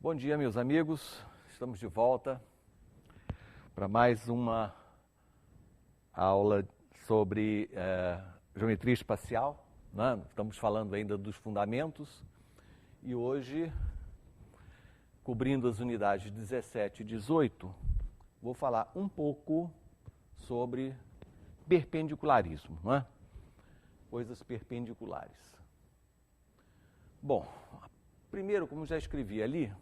Bom dia, meus amigos. Estamos de volta para mais uma aula sobre geometria espacial, né? Estamos falando ainda dos fundamentos e hoje, cobrindo as unidades 17 e 18, vou falar um pouco sobre perpendicularismo, né? Coisas perpendiculares. Bom, primeiro, como já escrevi ali,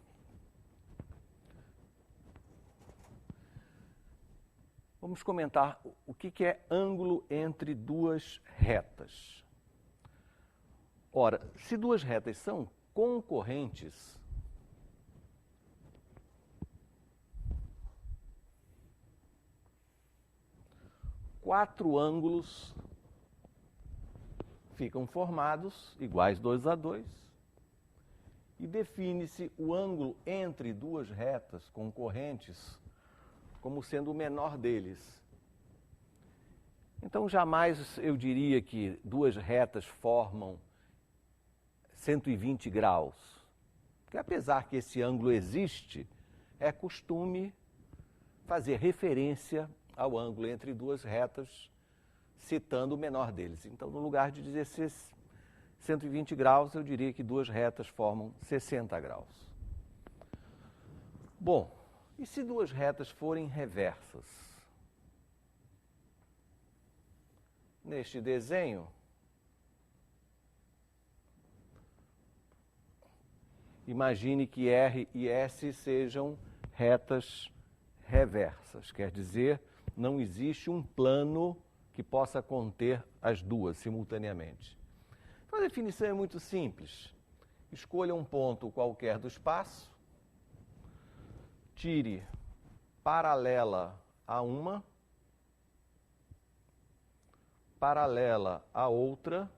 vamos comentar o que é ângulo entre duas retas. Ora, se duas retas são concorrentes, quatro ângulos ficam formados, iguais 2 a 2, e define-se o ângulo entre duas retas concorrentes como sendo o menor deles. Então, jamais eu diria que duas retas formam 120 graus. Porque, apesar que esse ângulo existe, é costume fazer referência ao ângulo entre duas retas, citando o menor deles. Então, no lugar de dizer 120 graus, eu diria que duas retas formam 60 graus. Bom, e se duas retas forem reversas? Neste desenho, imagine que R e S sejam retas reversas. Quer dizer, não existe um plano que possa conter as duas simultaneamente. Então, a definição é muito simples. Escolha um ponto qualquer do espaço, tire paralela a uma, paralela a outra,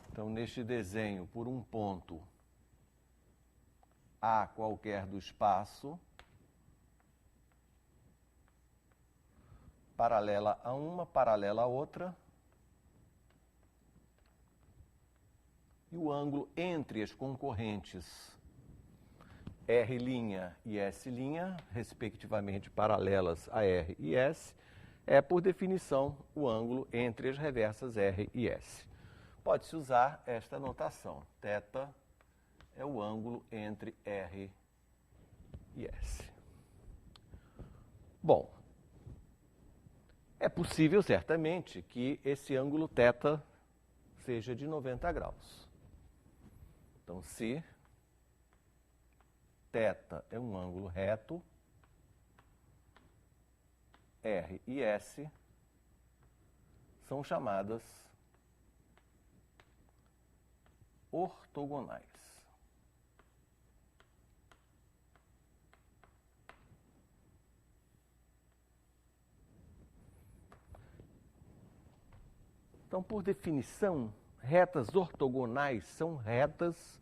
então, neste desenho, por um ponto A qualquer do espaço, paralela a uma, paralela a outra, e o ângulo entre as concorrentes R' e S', respectivamente paralelas a R e S, é, por definição, o ângulo entre as reversas R e S. Pode-se usar esta notação. Θ é o ângulo entre R e S. Bom, é possível, certamente, que esse ângulo θ seja de 90 graus. Então, se θ é um ângulo reto, R e S são chamadas ortogonais. Então, por definição, retas ortogonais são retas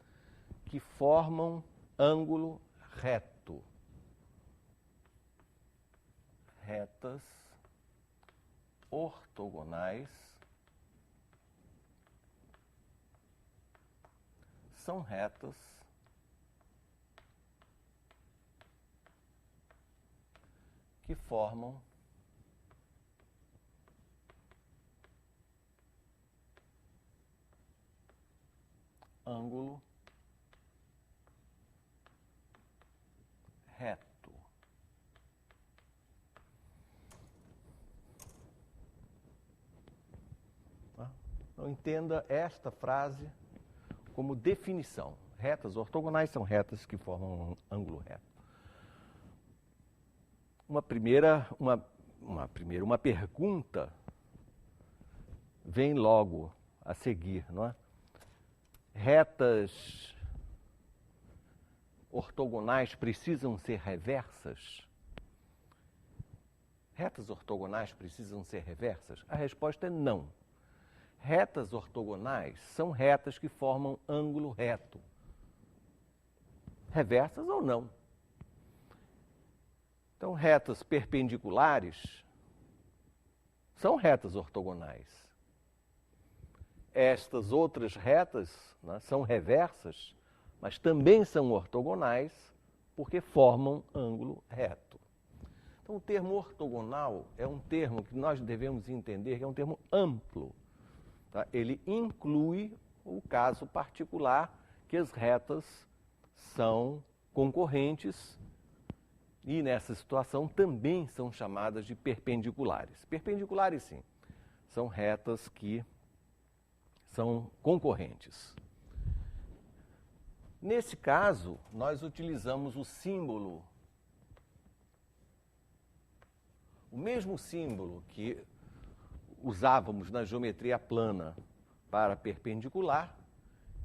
que formam ângulo reto. Retas ortogonais são retas que formam ângulo reto. Então, entenda esta frase como definição. Retas ortogonais são retas que formam um ângulo reto. Uma pergunta vem logo a seguir, não é? Retas ortogonais precisam ser reversas? Retas ortogonais precisam ser reversas? A resposta é não. Retas ortogonais são retas que formam ângulo reto. Reversas ou não. Então, retas perpendiculares são retas ortogonais. estas outras retas, né, são reversas, mas também são ortogonais, porque formam ângulo reto. Então, o termo ortogonal é um termo que nós devemos entender que é um termo amplo. Tá? Ele inclui o caso particular que as retas são concorrentes e, nessa situação, também são chamadas de perpendiculares. Perpendiculares, sim, são retas que são concorrentes. Nesse caso, nós utilizamos o símbolo, o mesmo símbolo que usávamos na geometria plana para perpendicular,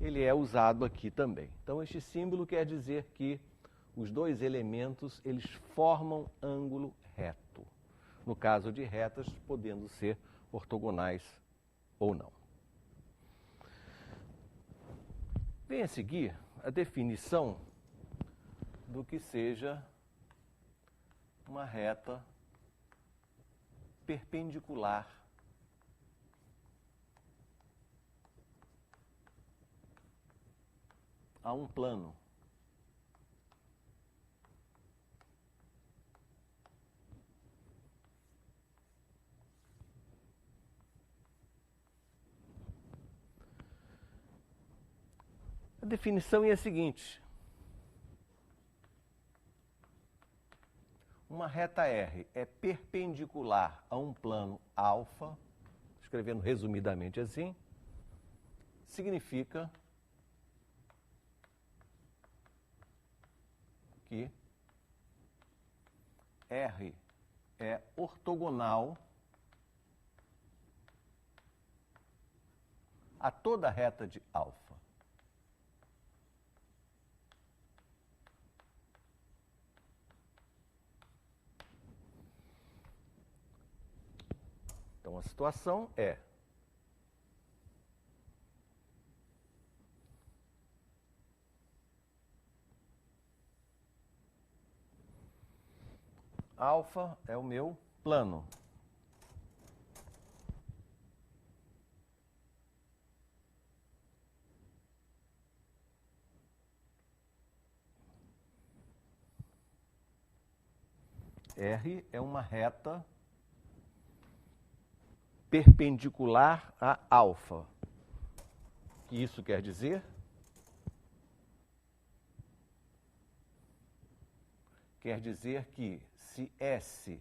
ele é usado aqui também. Então, este símbolo quer dizer que os dois elementos, eles formam ângulo reto. No caso de retas, podendo ser ortogonais ou não. Vem a seguir a definição do que seja uma reta perpendicular a um plano. A definição é a seguinte: uma reta R é perpendicular a um plano alfa, escrevendo resumidamente assim, significa que R é ortogonal a toda reta de alfa. Então, a situação é: alfa é o meu plano. R é uma reta perpendicular a alfa. O que isso quer dizer? Quer dizer que se S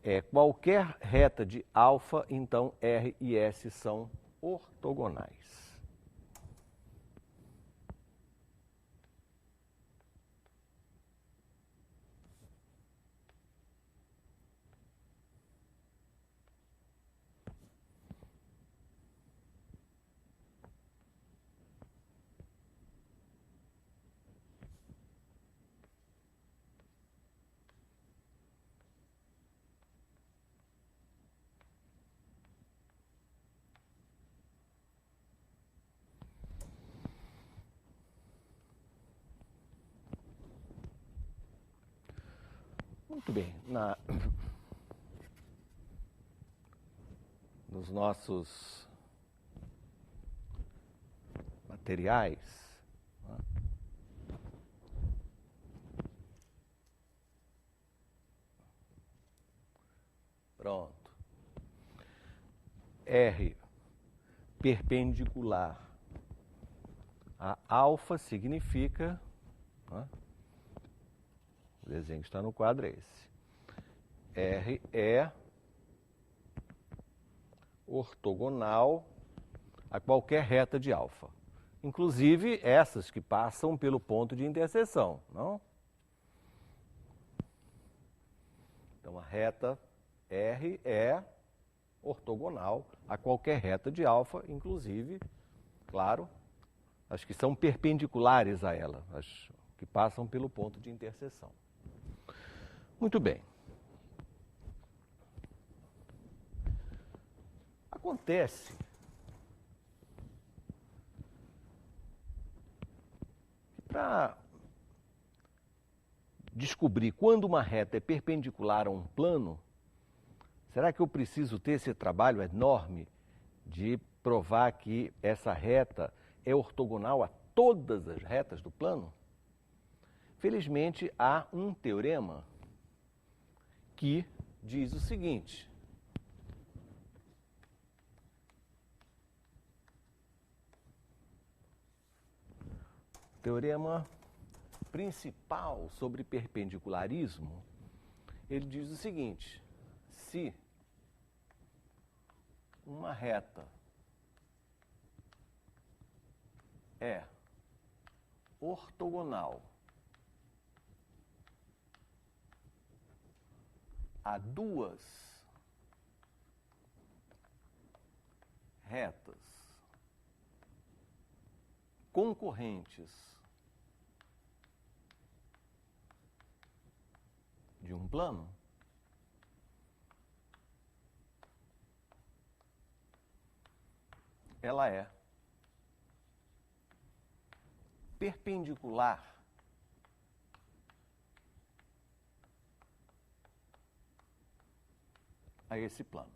é qualquer reta de alfa, então R e S são ortogonais. Muito bem, nos nossos materiais, né? Pronto. R perpendicular a alfa significa, né? O desenho que está no quadro é esse. R é ortogonal a qualquer reta de alfa, inclusive essas que passam pelo ponto de interseção, não? Então, a reta R é ortogonal a qualquer reta de alfa, inclusive, claro, as que são perpendiculares a ela, as que passam pelo ponto de interseção. Muito bem. Acontece que para descobrir quando uma reta é perpendicular a um plano, será que eu preciso ter esse trabalho enorme de provar que essa reta é ortogonal a todas as retas do plano, felizmente há um teorema que diz o seguinte: o teorema principal sobre perpendicularismo, ele diz o seguinte: se uma reta é ortogonal a duas retas concorrentes de um plano, ela é perpendicular a esse plano.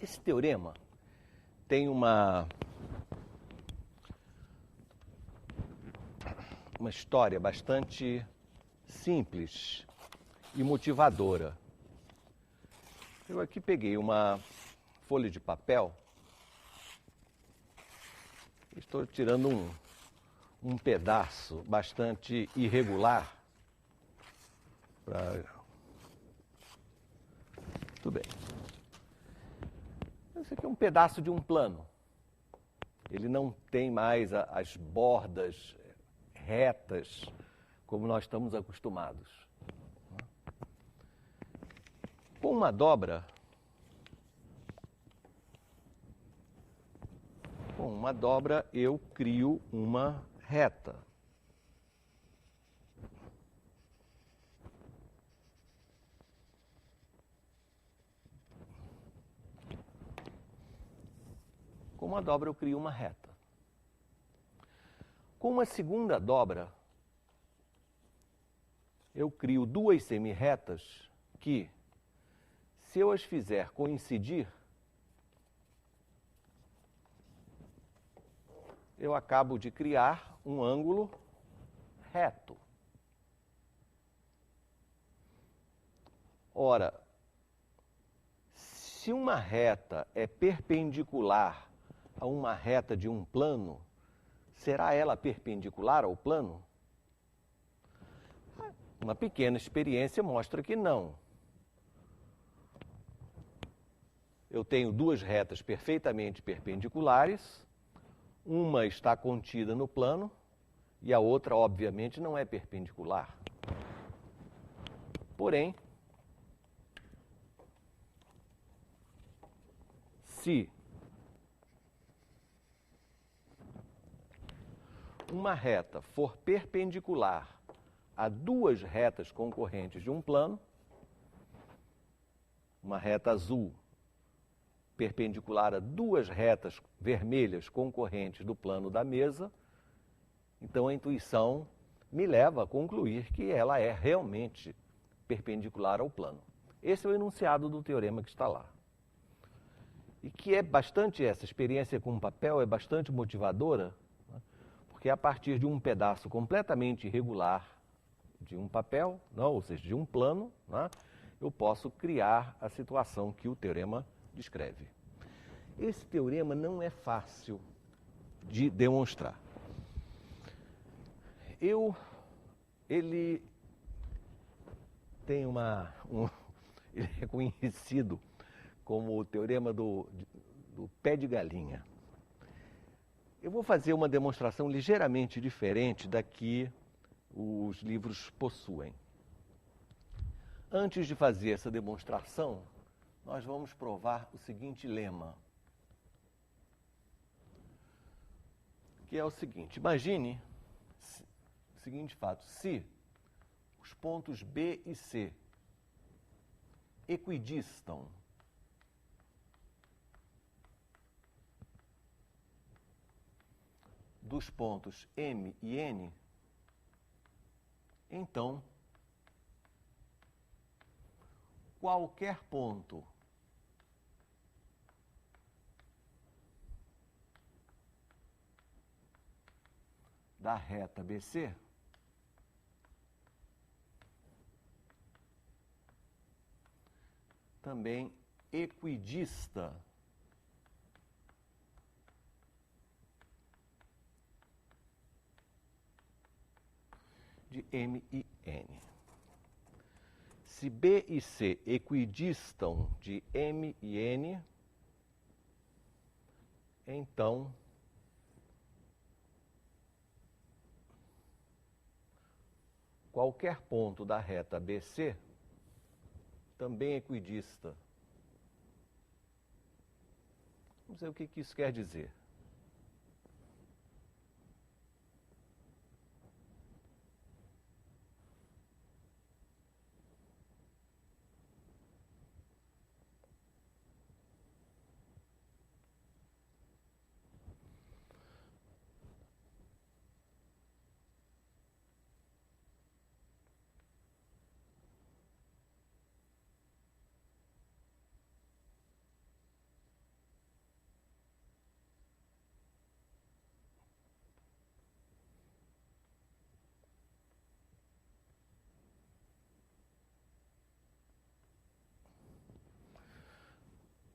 Esse teorema tem uma história bastante simples e motivadora. Eu aqui peguei uma folha de papel, estou tirando um pedaço bastante irregular. Tudo bem. Esse aqui é um pedaço de um plano. Ele não tem mais as bordas retas como nós estamos acostumados. Com uma dobra, eu crio uma reta. Com uma dobra eu crio uma reta. Com uma segunda dobra, eu crio duas semirretas que, se eu as fizer coincidir, eu acabo de criar um ângulo reto. Ora, se uma reta é perpendicular a uma reta de um plano, será ela perpendicular ao plano? Uma pequena experiência mostra que não. Eu tenho duas retas perfeitamente perpendiculares, uma está contida no plano e a outra, obviamente, não é perpendicular. Porém, se uma reta for perpendicular a duas retas concorrentes de um plano, uma reta azul perpendicular a duas retas vermelhas concorrentes do plano da mesa, então a intuição me leva a concluir que ela é realmente perpendicular ao plano. Esse é o enunciado do teorema que está lá. E que é bastante, essa experiência com o papel é bastante motivadora, né? Porque a partir de um pedaço completamente irregular de um papel, não, ou seja, de um plano, né, eu posso criar a situação que o teorema descreve. Esse teorema não é fácil de demonstrar. Ele tem ele é conhecido como o teorema do pé de galinha. Eu vou fazer uma demonstração ligeiramente diferente da que os livros possuem. Antes de fazer essa demonstração, nós vamos provar o seguinte lema: que é o seguinte: imagine o seguinte fato: se os pontos B e C equidistam dos pontos M e N, então qualquer ponto da reta BC também equidista de M e N. Se B e C equidistam de M e N, então qualquer ponto da reta BC também equidista. Vamos ver o que isso quer dizer.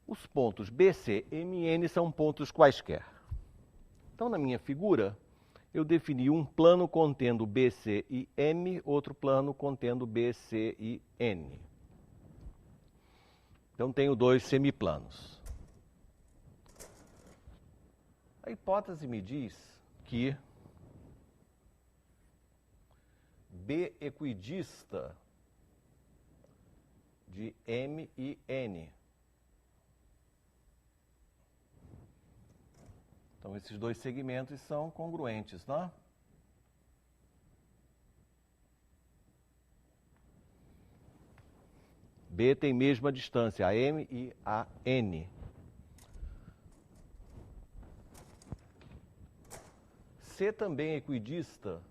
Os pontos BC, M e N são pontos quaisquer. Então, na minha figura, eu defini um plano contendo BC e M, outro plano contendo BC e N. Então, tenho dois semiplanos. A hipótese me diz que B equidista de M e N. Então, esses dois segmentos são congruentes, não é? B tem mesma distância, a M e a N. C também é equidista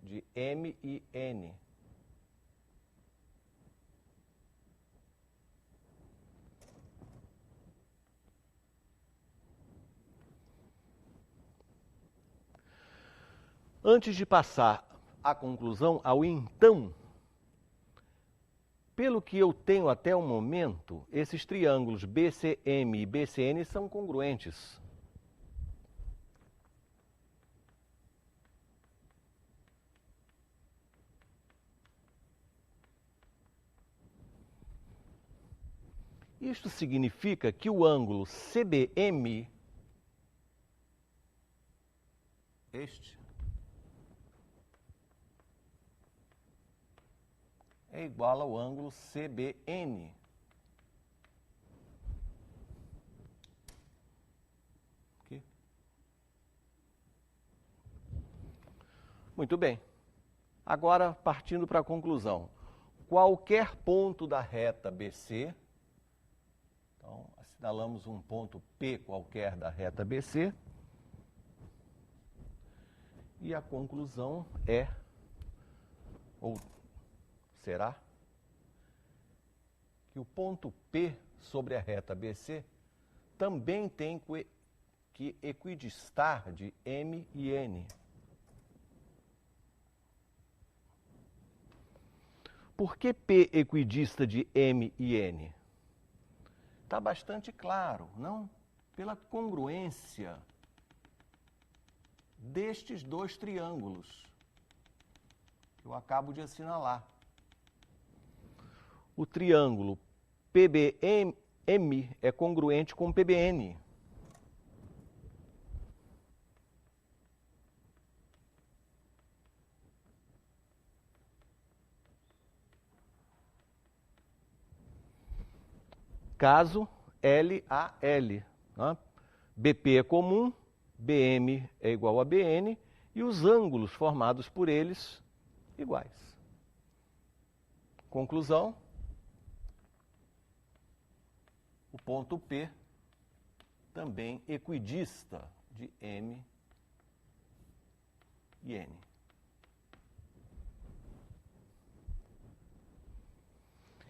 de M e N. Antes de passar à conclusão, ao então, pelo que eu tenho até o momento, esses triângulos BCM e BCN são congruentes. Isto significa que o ângulo CBM, este, é igual ao ângulo CBN. Aqui. Muito bem. Agora, partindo para a conclusão. Qualquer ponto da reta BC, então, assinalamos um ponto P qualquer da reta BC, e a conclusão é, ou será, que o ponto P sobre a reta BC também tem que equidistar de M e N. Por que P equidista de M e N? Está bastante claro, não? Pela congruência destes dois triângulos que eu acabo de assinalar. O triângulo PBM é congruente com PBN. Caso LAL. Né? BP é comum, BM é igual a BN e os ângulos formados por eles iguais. Conclusão: o ponto P também equidista de M e N.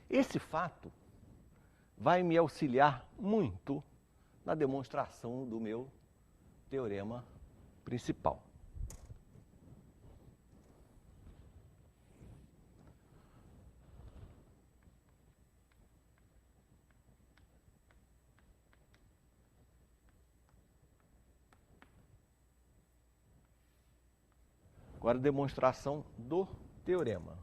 Esse fato vai me auxiliar muito na demonstração do meu teorema principal. Agora, demonstração do teorema.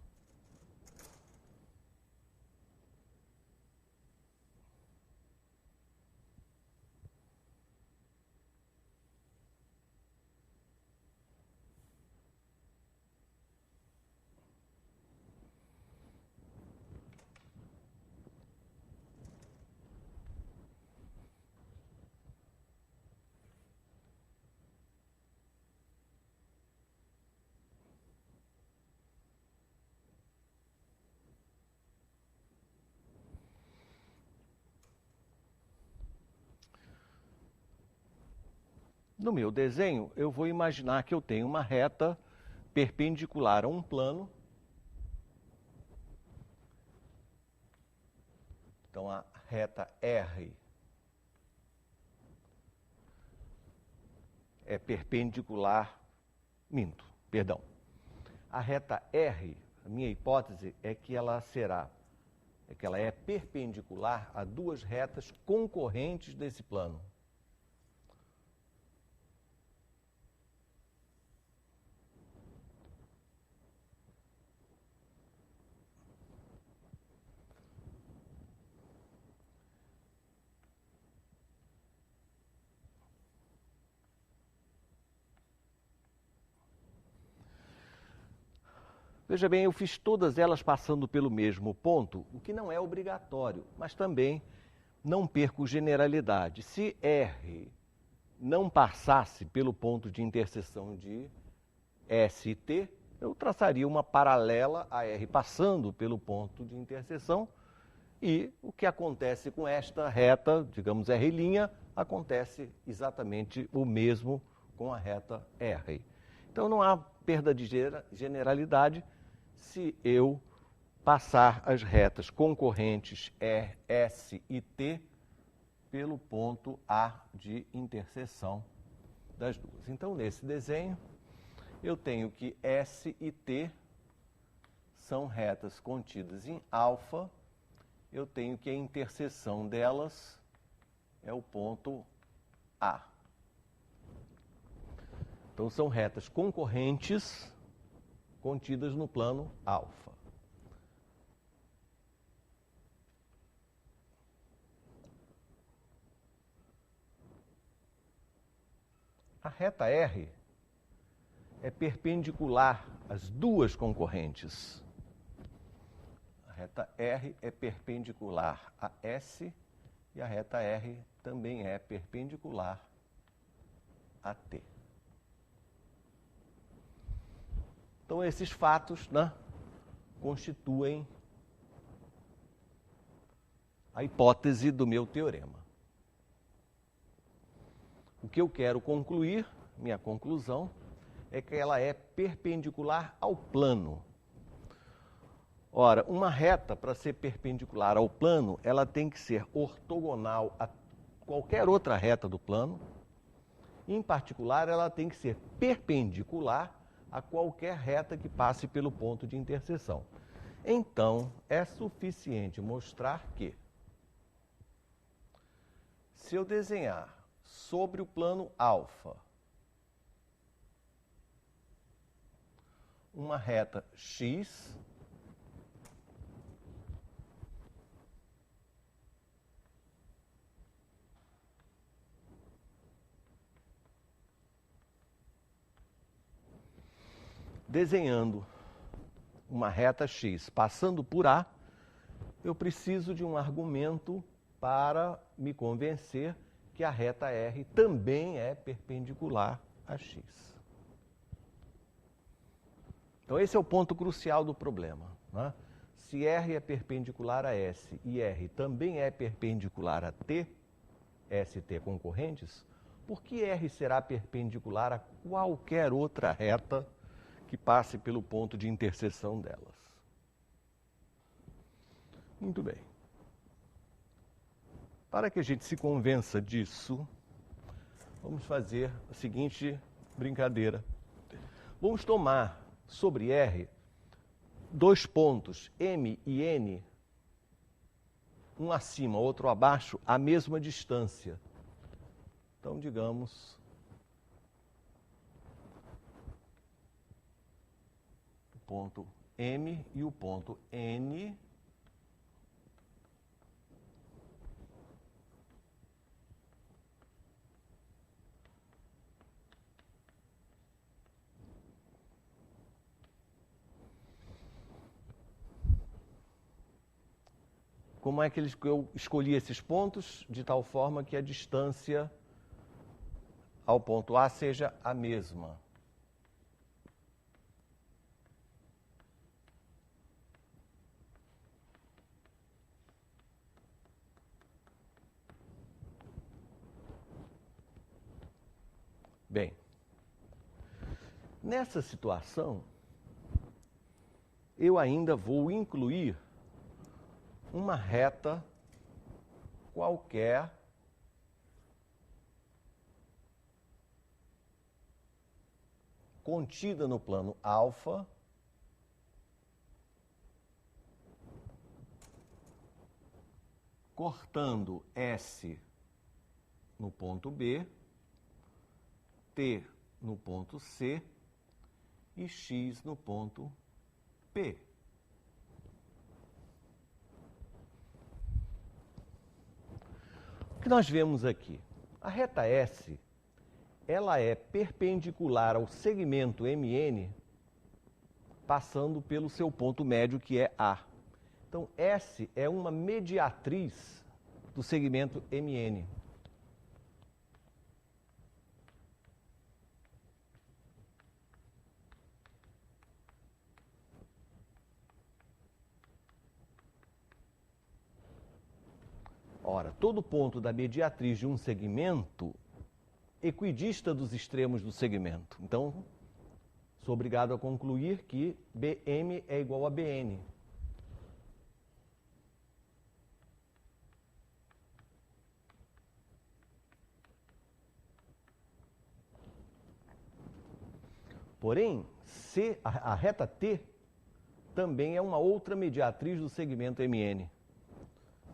No meu desenho, eu vou imaginar que eu tenho uma reta perpendicular a um plano. Então, a reta R é perpendicular, perdão. A reta R, a minha hipótese é que ela é perpendicular a duas retas concorrentes desse plano. Veja bem, eu fiz todas elas passando pelo mesmo ponto, o que não é obrigatório, mas também não perco generalidade. Se R não passasse pelo ponto de interseção de S e T, eu traçaria uma paralela a R passando pelo ponto de interseção e o que acontece com esta reta, digamos R', acontece exatamente o mesmo com a reta R. Então não há perda de generalidade se eu passar as retas concorrentes S e T pelo ponto A de interseção das duas. Então, nesse desenho, eu tenho que S e T são retas contidas em alfa, eu tenho que a interseção delas é o ponto A. Então, são retas concorrentes contidas no plano alfa. A reta R é perpendicular às duas concorrentes. A reta R é perpendicular a S e a reta R também é perpendicular a T. Então, esses fatos, né, constituem a hipótese do meu teorema. O que eu quero concluir, minha conclusão, é que ela é perpendicular ao plano. Ora, uma reta, para ser perpendicular ao plano, ela tem que ser ortogonal a qualquer outra reta do plano. Em particular, ela tem que ser perpendicular a qualquer reta que passe pelo ponto de interseção. Então, é suficiente mostrar que, se eu desenhar sobre o plano alfa uma reta x, desenhando uma reta x passando por A, eu preciso de um argumento para me convencer que a reta R também é perpendicular a x. Então esse é o ponto crucial do problema, né? Se R é perpendicular a S e R também é perpendicular a T, ST concorrentes, por que R será perpendicular a qualquer outra reta que passe pelo ponto de interseção delas? Muito bem. Para que a gente se convença disso, vamos fazer a seguinte brincadeira. Vamos tomar sobre R dois pontos, M e N, um acima, outro abaixo, a mesma distância. Então, digamos, o ponto M e o ponto N como é que eu escolhi esses pontos? De tal forma que a distância ao ponto A seja a mesma. Bem, nessa situação, eu ainda vou incluir uma reta qualquer contida no plano alfa cortando S no ponto B, T no ponto C e X no ponto P. O que nós vemos aqui? A reta S, ela é perpendicular ao segmento MN, passando pelo seu ponto médio, que é A. Então, S é uma mediatriz do segmento MN. Ora, todo ponto da mediatriz de um segmento equidista dos extremos do segmento. Então, sou obrigado a concluir que BM é igual a BN. Porém, a reta T também é uma outra mediatriz do segmento MN.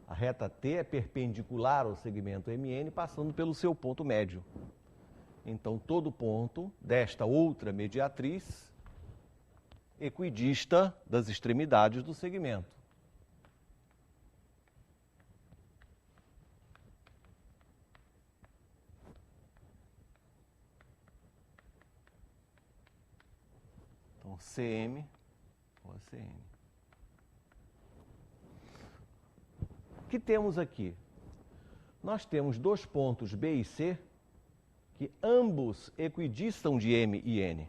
A reta T é perpendicular ao segmento MN, passando pelo seu ponto médio. Então, todo ponto desta outra mediatriz equidista das extremidades do segmento. Então, CM ou CN. O que temos aqui? Nós temos dois pontos B e C que ambos equidistam de M e N.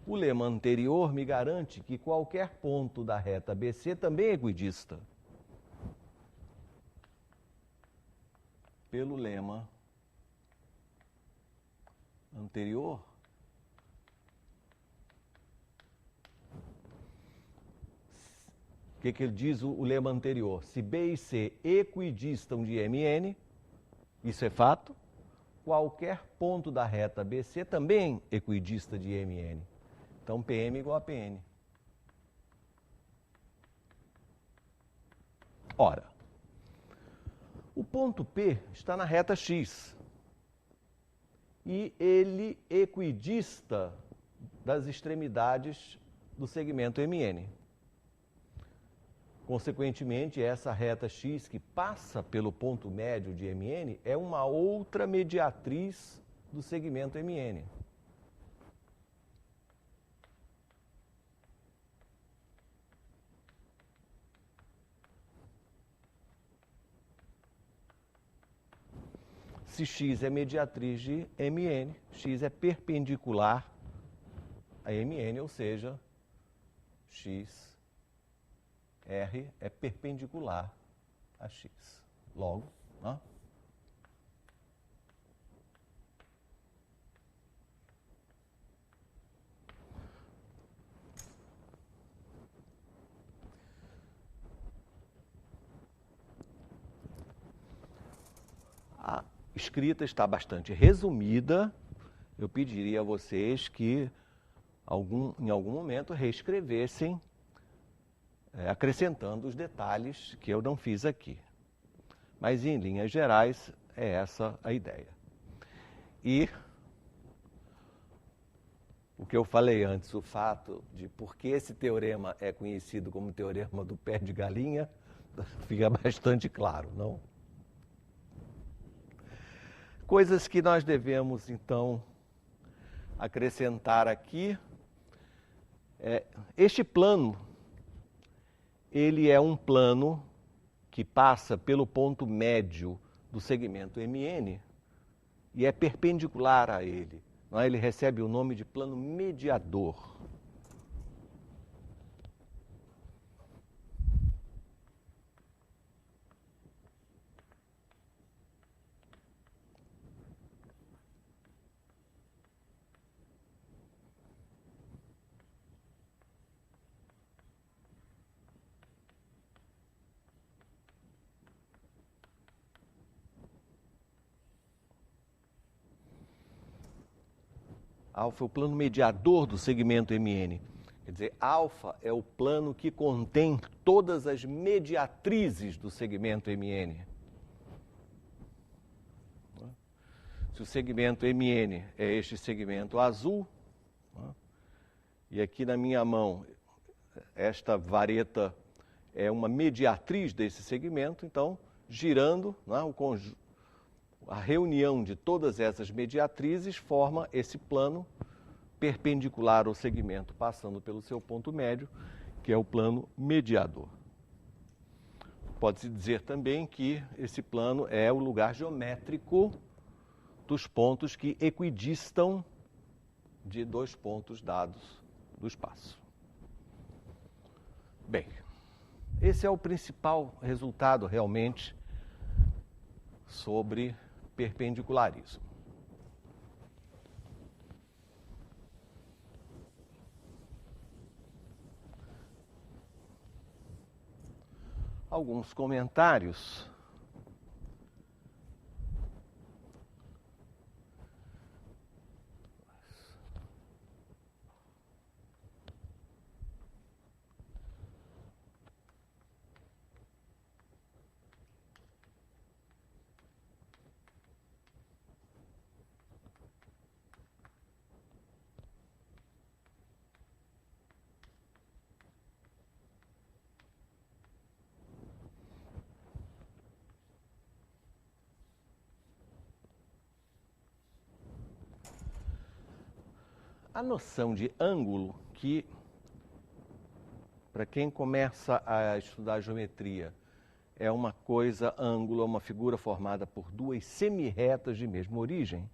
O lema anterior me garante que qualquer ponto da reta BC também é equidista. Pelo lema anterior, o que ele diz o lema anterior? Se B e C equidistam de M e N, isso é fato, qualquer ponto da reta BC também equidista de M e N. Então, PM igual a PN. Ora, o ponto P está na reta X e ele equidista das extremidades do segmento MN. Consequentemente, essa reta X que passa pelo ponto médio de MN é uma outra mediatriz do segmento MN. se x é mediatriz de MN, x é perpendicular a MN, ou seja, x, R é perpendicular a x. Logo, né? A escrita está bastante resumida. Eu pediria a vocês que, em algum momento, reescrevessem, acrescentando os detalhes que eu não fiz aqui. Mas, em linhas gerais, é essa a ideia. E o que eu falei antes, o fato de por que esse teorema é conhecido como teorema do pé de galinha, fica bastante claro, não? Coisas que nós devemos, então, acrescentar aqui. Este plano, ele é um plano que passa pelo ponto médio do segmento MN e é perpendicular a ele. Não é? Ele recebe o nome de plano mediador. Alfa é o plano mediador do segmento MN. Quer dizer, alfa é o plano que contém todas as mediatrizes do segmento MN. Se o segmento MN é este segmento azul, e aqui na minha mão esta vareta é uma mediatriz desse segmento, então, girando, a reunião de todas essas mediatrizes forma esse plano perpendicular ao segmento, passando pelo seu ponto médio, que é o plano mediador. Pode-se dizer também que esse plano é o lugar geométrico dos pontos que equidistam de dois pontos dados do espaço. Bem, esse é o principal resultado realmente sobre perpendicularismo. Alguns comentários. A noção de ângulo, que para quem começa a estudar geometria, é uma coisa, ângulo é uma figura formada por duas semirretas de mesma origem,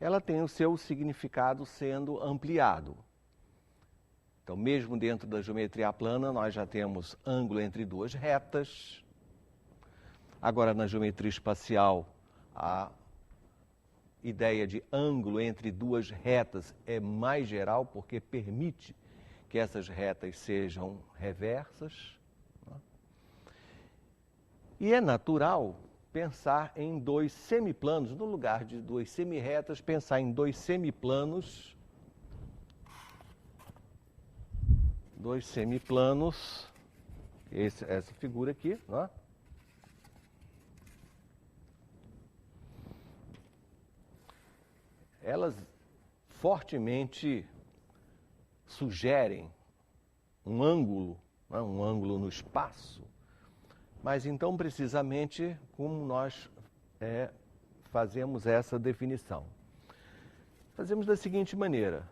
ela tem o seu significado sendo ampliado. Então, mesmo dentro da geometria plana, nós já temos ângulo entre duas retas. Agora, na geometria espacial, a ideia de ângulo entre duas retas é mais geral, porque permite que essas retas sejam reversas. E é natural pensar em dois semiplanos, no lugar de duas semirretas, pensar em dois semiplanos. Dois semiplanos, essa figura aqui, não é? Elas fortemente sugerem um ângulo, né? Um ângulo no espaço, mas então precisamente como nós fazemos essa definição? Fazemos da seguinte maneira.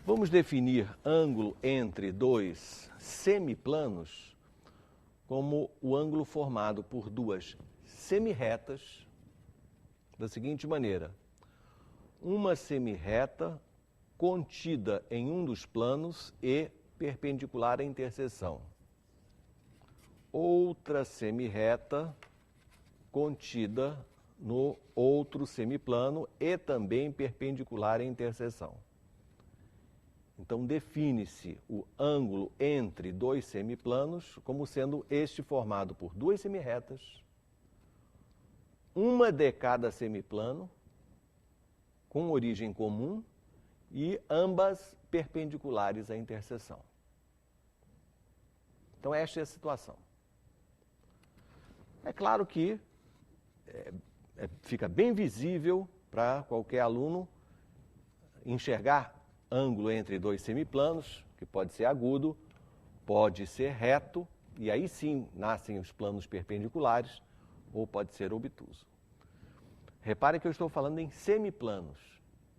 Vamos definir ângulo entre dois semiplanos como o ângulo formado por duas semirretas da seguinte maneira: uma semirreta contida em um dos planos e perpendicular à interseção. Outra semirreta contida no outro semiplano e também perpendicular à interseção. Então, define-se o ângulo entre dois semiplanos como sendo este formado por duas semirretas, uma de cada semiplano, com origem comum, e ambas perpendiculares à interseção. Então, esta é a situação. É claro que fica bem visível para qualquer aluno enxergar ângulo entre dois semiplanos, que pode ser agudo, pode ser reto, e aí sim nascem os planos perpendiculares, ou pode ser obtuso. Repare que eu estou falando em semiplanos.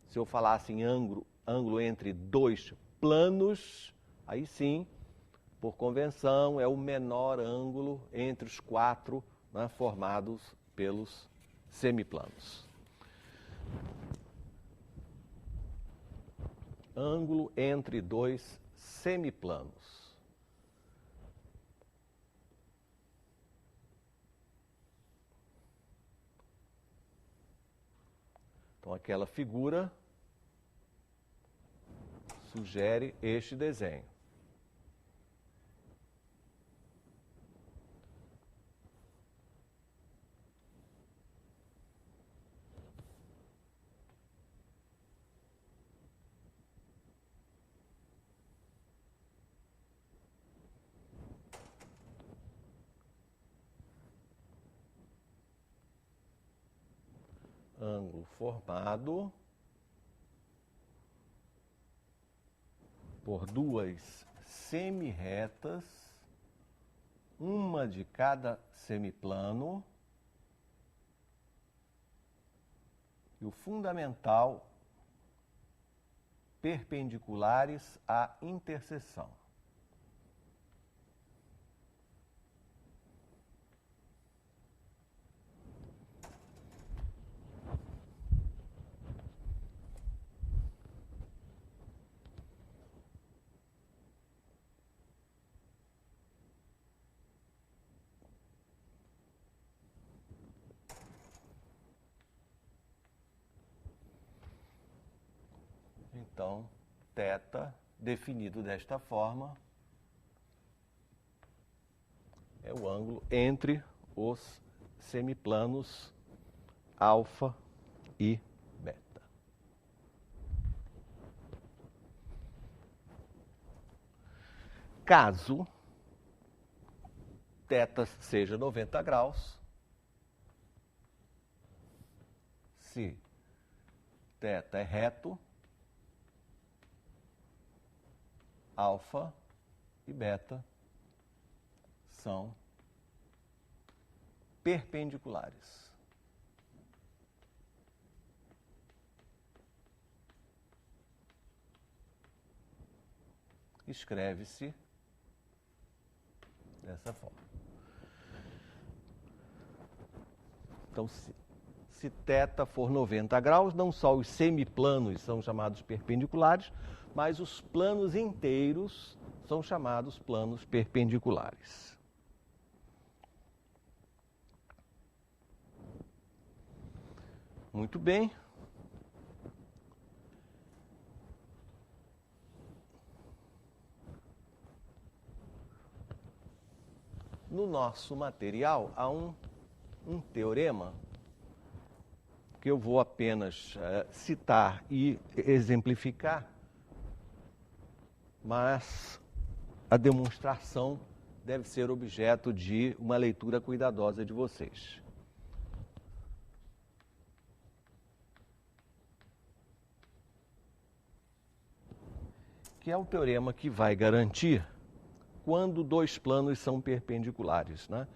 Se eu falasse em ângulo entre dois planos, aí sim, por convenção, é o menor ângulo entre os quatro, né, formados pelos semiplanos. Ângulo entre dois semiplanos. Então, aquela figura sugere este desenho. Ângulo formado por duas semirretas, uma de cada semiplano, e o fundamental perpendiculares à interseção. Então, θ, definido desta forma, é o ângulo entre os semiplanos alfa e beta. Caso θ seja 90 graus, se θ é reto, alfa e beta são perpendiculares. Escreve-se dessa forma. Então, se θ for 90 graus, não só os semiplanos são chamados perpendiculares, mas os planos inteiros são chamados planos perpendiculares. Muito bem. No nosso material há um teorema que eu vou apenas citar e exemplificar, mas a demonstração deve ser objeto de uma leitura cuidadosa de vocês. Que é o teorema que vai garantir quando dois planos são perpendiculares, né?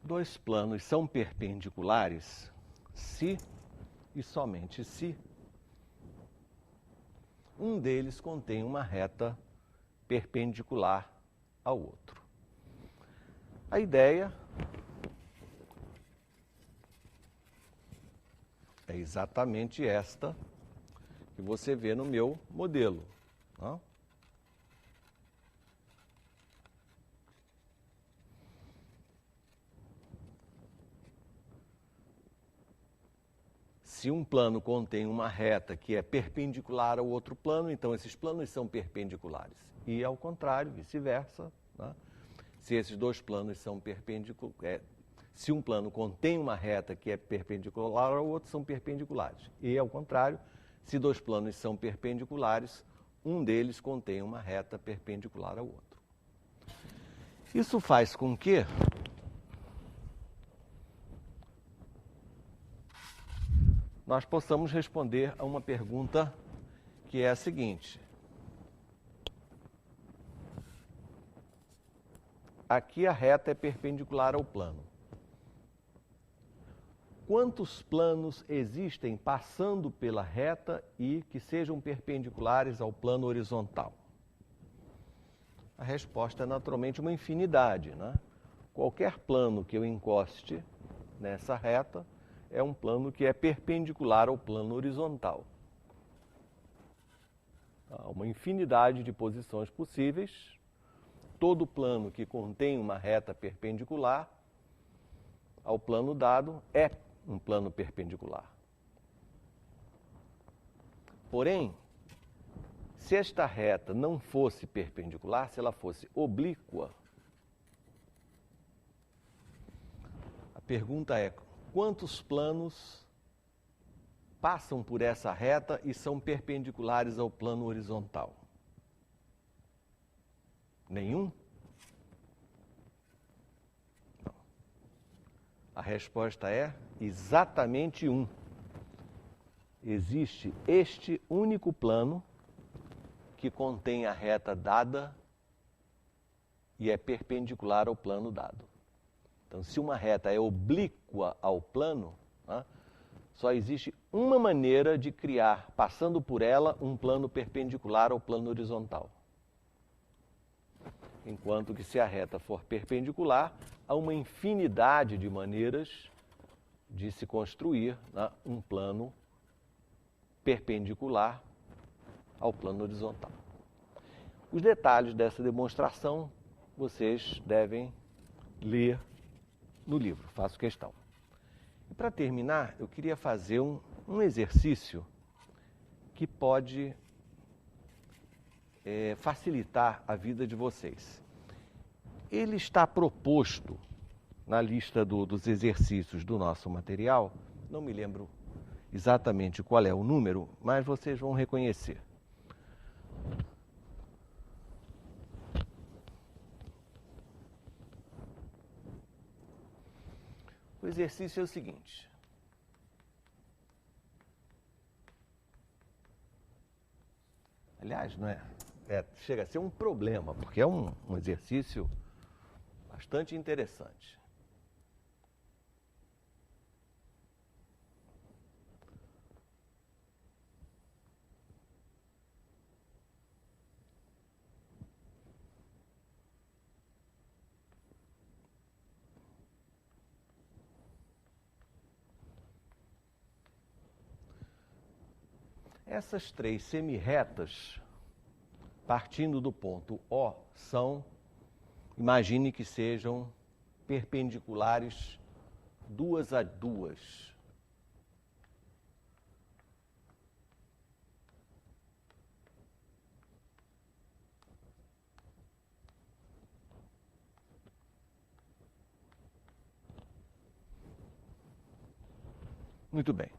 dois planos são perpendiculares se e somente se um deles contém uma reta perpendicular ao outro. A ideia é exatamente esta que você vê no meu modelo. Não? Se um plano contém uma reta que é perpendicular ao outro plano, então esses planos são perpendiculares. E ao contrário, vice-versa. Né? Se esses dois planos são perpendiculares, se um plano contém uma reta que é perpendicular ao outro, são perpendiculares. E ao contrário, se dois planos são perpendiculares, um deles contém uma reta perpendicular ao outro. Isso faz com que nós possamos responder a uma pergunta que é a seguinte. Aqui a reta é perpendicular ao plano. Quantos planos existem passando pela reta e que sejam perpendiculares ao plano horizontal? A resposta é naturalmente uma infinidade, né? Qualquer plano que eu encoste nessa reta é um plano que é perpendicular ao plano horizontal. Há uma infinidade de posições possíveis. Todo plano que contém uma reta perpendicular ao plano dado é um plano perpendicular. Porém, se esta reta não fosse perpendicular, se ela fosse oblíqua, a pergunta é: quantos planos passam por essa reta e são perpendiculares ao plano horizontal? Nenhum? Não. A resposta é exatamente um. Existe este único plano que contém a reta dada e é perpendicular ao plano dado. Então, se uma reta é oblíqua ao plano, né, só existe uma maneira de criar, passando por ela, um plano perpendicular ao plano horizontal. Enquanto que se a reta for perpendicular, há uma infinidade de maneiras de se construir, né, um plano perpendicular ao plano horizontal. Os detalhes dessa demonstração vocês devem ler no livro, faço questão. E para terminar, eu queria fazer um exercício que pode facilitar a vida de vocês. Ele está proposto na lista dos exercícios do nosso material, não me lembro exatamente qual é o número, mas vocês vão reconhecer. O exercício é o seguinte. Aliás, não é? Chega a ser um problema, porque é um exercício bastante interessante. Essas três semirretas, partindo do ponto O, imagine que sejam perpendiculares duas a duas. Muito bem.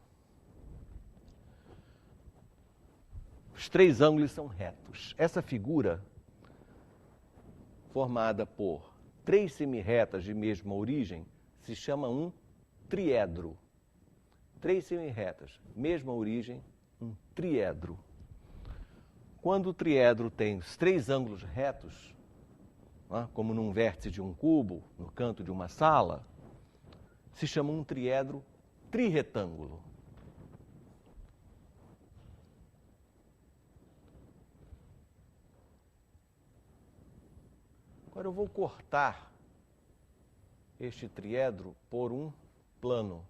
Os três ângulos são retos. Essa figura, formada por três semirretas de mesma origem, se chama um triedro. Três semirretas, mesma origem, um triedro. Quando o triedro tem os três ângulos retos, como num vértice de um cubo, no canto de uma sala, se chama um triedro trirretângulo. Agora eu vou cortar este triedro por um plano.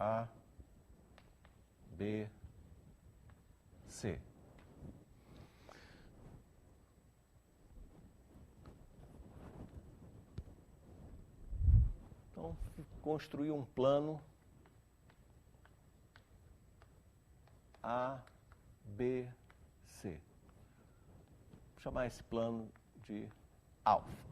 A, B, C. Então, construir um plano A, B, C. Vou chamar esse plano de alfa.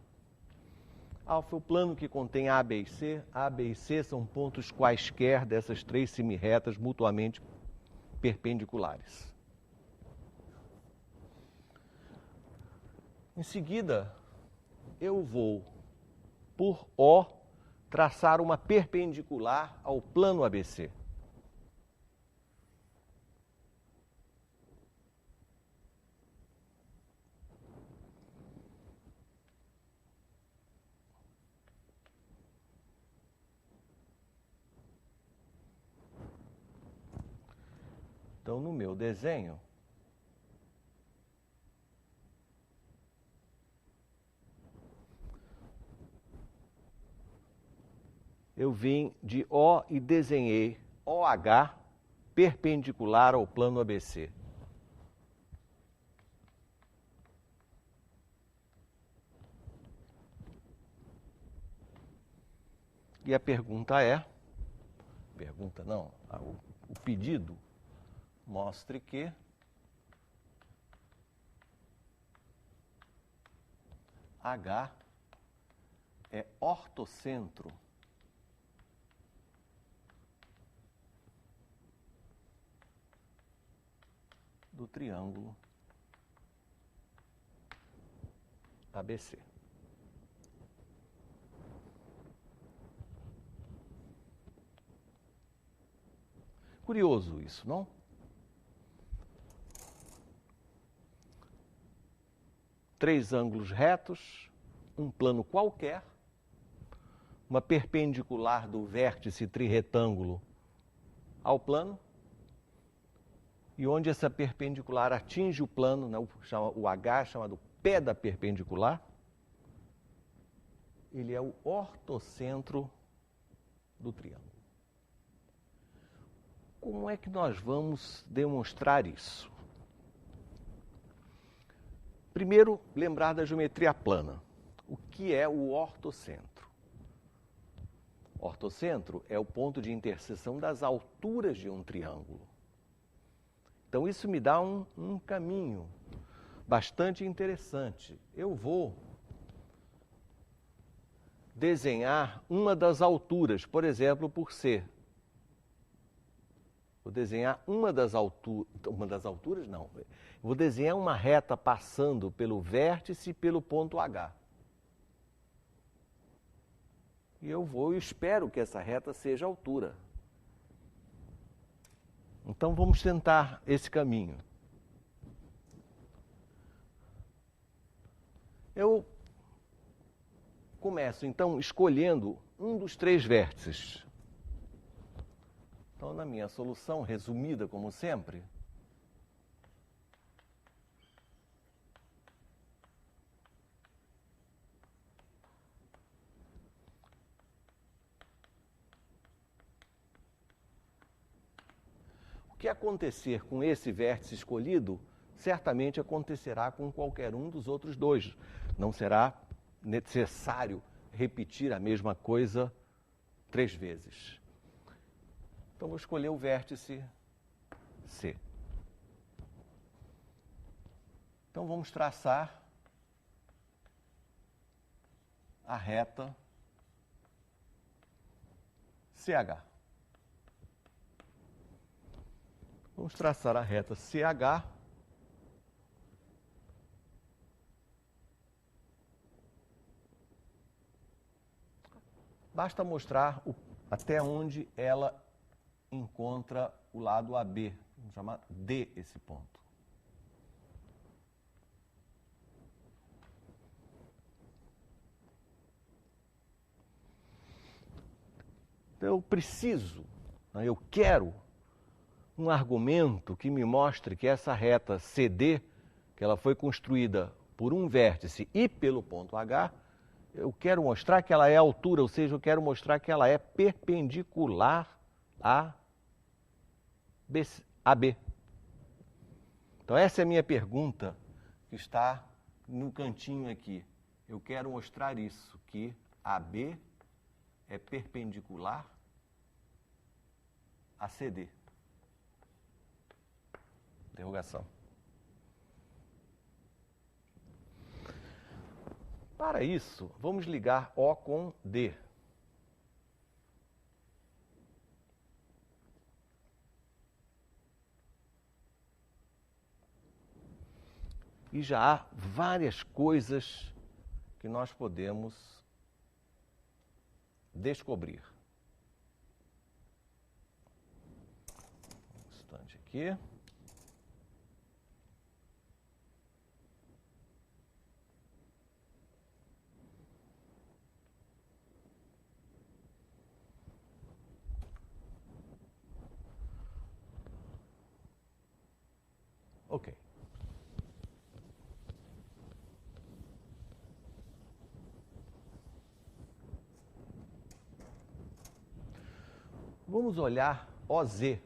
Alfa é o plano que contém A, B e C. A, B e C são pontos quaisquer dessas três semirretas mutuamente perpendiculares. Em seguida, eu vou, por O, traçar uma perpendicular ao plano ABC. Então, no meu desenho, eu vim de O e desenhei OH perpendicular ao plano ABC. E a pergunta é, o pedido, mostre que H é ortocentro do triângulo ABC. Curioso isso, não? Três ângulos retos, um plano qualquer, uma perpendicular do vértice trirretângulo ao plano, e onde essa perpendicular atinge o plano, né, o H chamado pé da perpendicular, ele é o ortocentro do triângulo. Como é que nós vamos demonstrar isso? Primeiro, lembrar da geometria plana. O que é o ortocentro? Ortocentro é o ponto de interseção das alturas de um triângulo. Então, isso me dá um caminho bastante interessante. Eu vou desenhar uma das alturas, por exemplo, por C. Vou desenhar vou desenhar uma reta passando pelo vértice e pelo ponto H. E eu espero que essa reta seja a altura. Então vamos tentar esse caminho. Eu começo então escolhendo um dos três vértices. Então, na minha solução, resumida como sempre, o que acontecer com esse vértice escolhido, certamente acontecerá com qualquer um dos outros dois. Não será necessário repetir a mesma coisa 3 vezes. Então, vou escolher o vértice C. Então, vamos traçar a reta CH. Vamos traçar a reta CH. Basta mostrar até onde ela encontra o lado AB. Vamos chamar D esse ponto. Então, eu quero um argumento que me mostre que essa reta CD, que ela foi construída por um vértice e pelo ponto H, eu quero mostrar que ela é a altura, ou seja, eu quero mostrar que ela é perpendicular a AB. Então essa é a minha pergunta que está no cantinho aqui. Eu quero mostrar isso, que AB é perpendicular a CD. Interrogação. Para isso, vamos ligar O com D. E já há várias coisas que nós podemos descobrir. Um instante aqui. Ok. Vamos olhar OZ.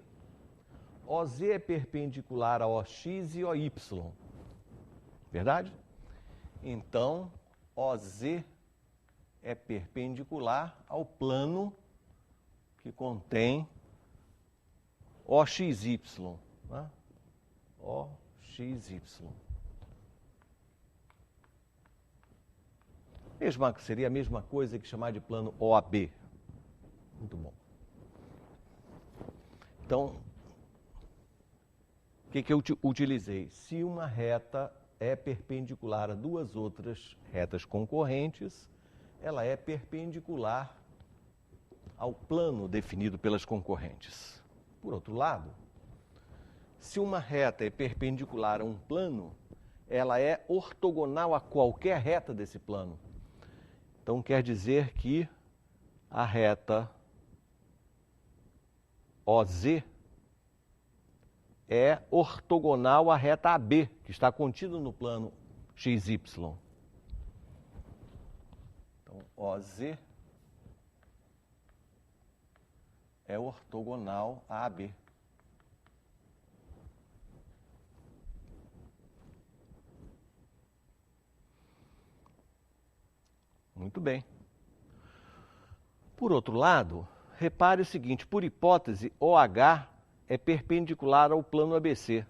OZ é perpendicular a OX e OY. Verdade? Então, OZ é perpendicular ao plano que contém OXY. Né? OXY. Seria a mesma coisa que chamar de plano OAB. Muito bom. Então, o que eu utilizei? Se uma reta é perpendicular a duas outras retas concorrentes, ela é perpendicular ao plano definido pelas concorrentes. Por outro lado, se uma reta é perpendicular a um plano, ela é ortogonal a qualquer reta desse plano. Então, quer dizer que a reta OZ é ortogonal à reta AB, que está contida no plano XY. Então, OZ é ortogonal a AB. Muito bem. Por outro lado, repare o seguinte, por hipótese, OH é perpendicular ao plano ABC.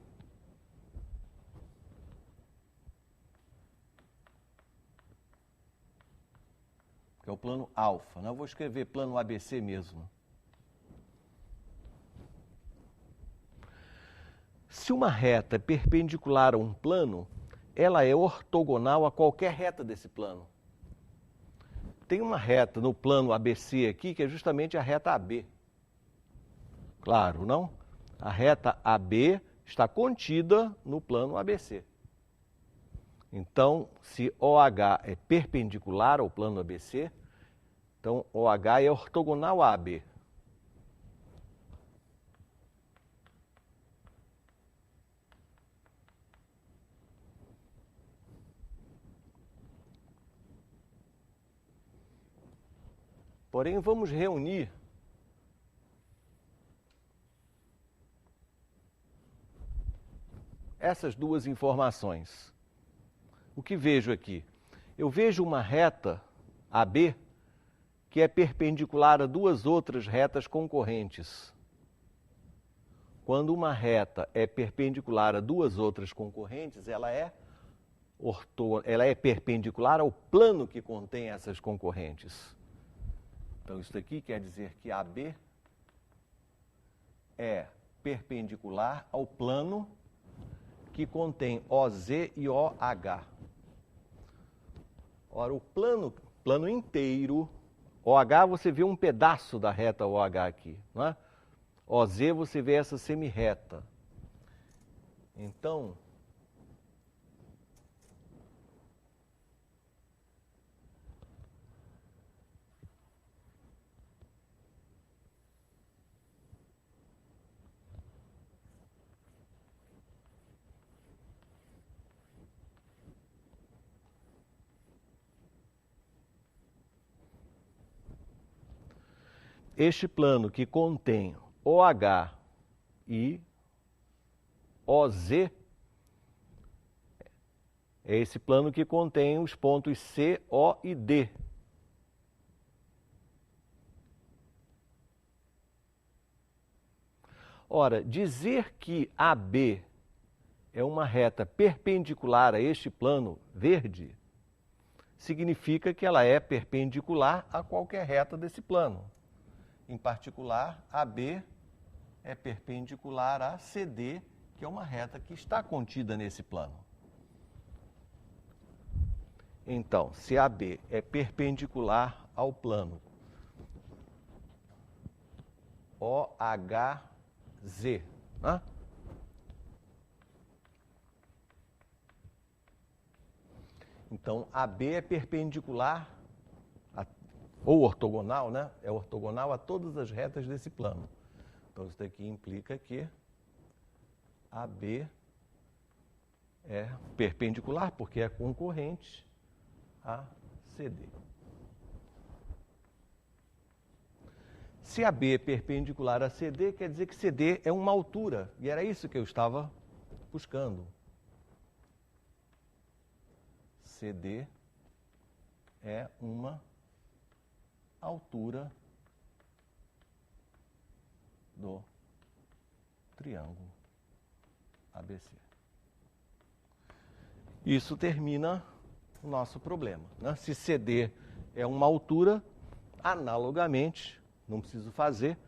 Que é o plano alfa. Eu vou escrever plano ABC mesmo. Se uma reta é perpendicular a um plano, ela é ortogonal a qualquer reta desse plano. Tem uma reta no plano ABC aqui, que é justamente a reta AB. Claro, não? A reta AB está contida no plano ABC. Então, se OH é perpendicular ao plano ABC, então OH é ortogonal a AB. Porém, vamos reunir essas duas informações. O que vejo aqui? Eu vejo uma reta AB que é perpendicular a duas outras retas concorrentes. Quando uma reta é perpendicular a duas outras concorrentes, ela é perpendicular ao plano que contém essas concorrentes. Então, isso aqui quer dizer que AB é perpendicular ao plano que contém OZ e OH. Ora, o plano inteiro, OH você vê um pedaço da reta OH aqui, não é? OZ você vê essa semirreta. Então, este plano que contém OH e OZ é esse plano que contém os pontos C, O e D. Ora, dizer que AB é uma reta perpendicular a este plano verde significa que ela é perpendicular a qualquer reta desse plano. Em particular, AB é perpendicular a CD, que é uma reta que está contida nesse plano. Então, se AB é perpendicular ao plano OHZ, né? Então, AB é perpendicular ou ortogonal, né? É ortogonal a todas as retas desse plano. Então, isso daqui implica que AB é perpendicular, porque é concorrente a CD. Se AB é perpendicular a CD, quer dizer que CD é uma altura, e era isso que eu estava buscando. CD é uma altura do triângulo ABC. Isso termina o nosso problema, né? Se CD é uma altura, analogamente, não preciso fazer,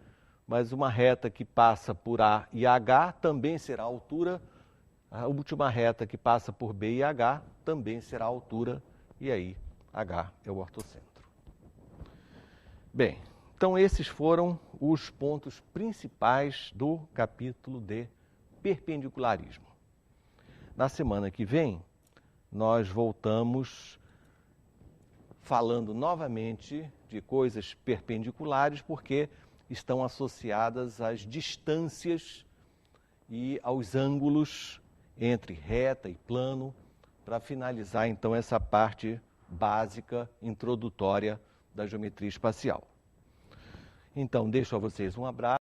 mas uma reta que passa por A e H também será a altura, a última reta que passa por B e H também será a altura, e aí H é o ortocentro. Bem, então esses foram os pontos principais do capítulo de perpendicularismo. Na semana que vem, nós voltamos falando novamente de coisas perpendiculares, porque estão associadas às distâncias e aos ângulos entre reta e plano, para finalizar então essa parte básica, introdutória da geometria espacial. Então, deixo a vocês um abraço.